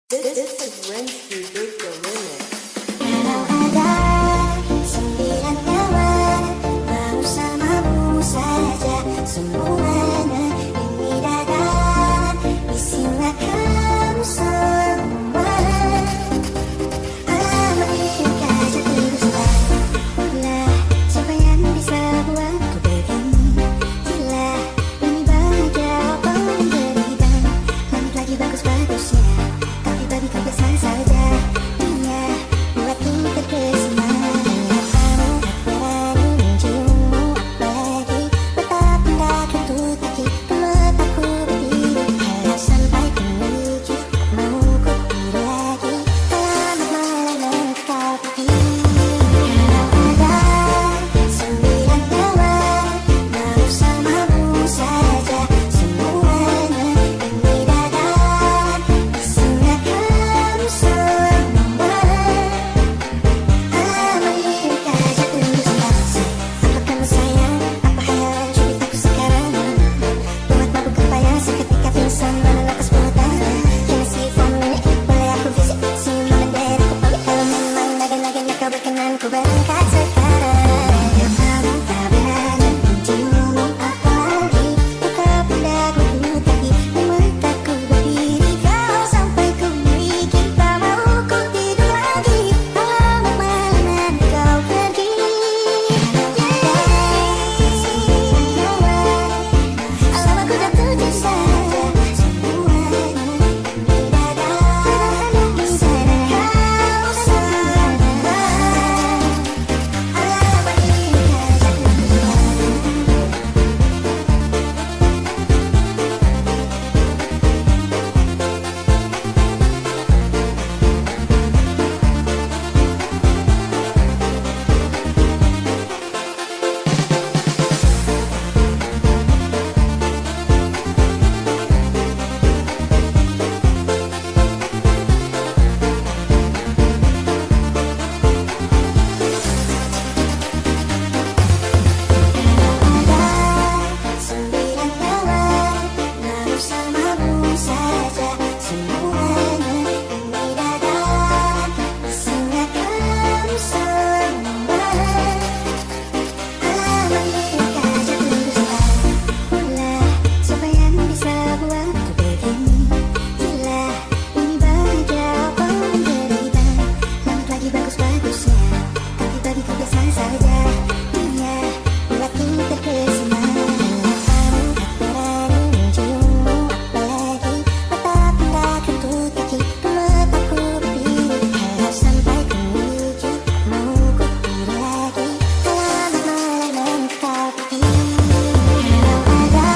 This is Rent Music The Limit. Kalau ada 9 nyawa mau samamu saja semuanya ini dadah isinya kamu semua. Alamak ini kaca teruslah. Lah siapa yang bisa buatku begini? Gila ini bahagia apa menderita? Langit lagi bagus-bagusnya tapi bagi kau kesan saja. Dia buatku terkesima. Kamu tak berani menciummu apalagi betapa takkan tuh kaki mataku berdiri harap sampai ku miliki mau ku tidur lagi. Alamak malam kau pergi. Kalau ada 9 nyawa mau samamu saja semuanya ini dadah isinya kamu semua. Alamak ini kaca teruslah. Apa kamu sayang? Apa hayalan ceritaku sekarang? Buat mabuk kepala seketika pingsan melepas mudah. Can I see you for a minute? Boleh aku visit? Senyuman dari aku pamit. Kalau memang naga-naganya kau berkenan ku berangkat sekarang. Kamu tak berani menciummu apalagi kau padaku tapi mataku berdiri kau sampai ku miliki tak mau ku tidur lagi. Alamak malam kau pergi. Alamak ku jatuh saja semuanya di dadah bisa kau semua. Alamak ini kaca ada 9 nyawa mau samamu saja semuanya ini dadah isinya kamu semua. Alamak ini kaca teruslah. Lah siapa yang bisa buatku begini? Gila ini bahagia apa menderita? Langit lagi bagus-bagusnya tapi bagi kau biasa saja. Dia buatku terkesima. Kamu tak berani menciummu apalagi betapa takkan tuh kaki mataku berdiri harap sampai ku miliki mau ku tidur lagi. Alamak malam kau pergi. Kalau ada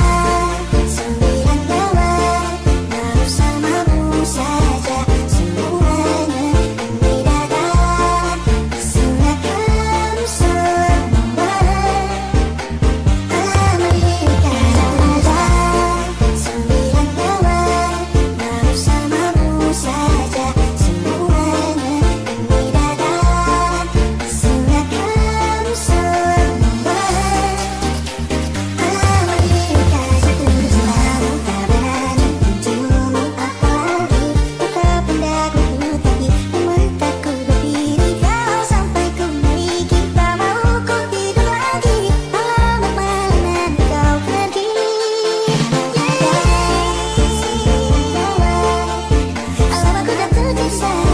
9 nyawa mau samamu saja semuanya ini dadah isinya kamu semua. Alamak ini kaca teruslah. 9 nyawa mau samamu saja semuanya ini dadah isinya kamu semua. Alamak ini kaca teruslah. Tak berani menciummu apalagi kau padaku tapi mataku berdiri kau sampai ku miliki tak mau ku tidur lagi. Alamak malam kau pergi. Alamak ku jatuh saja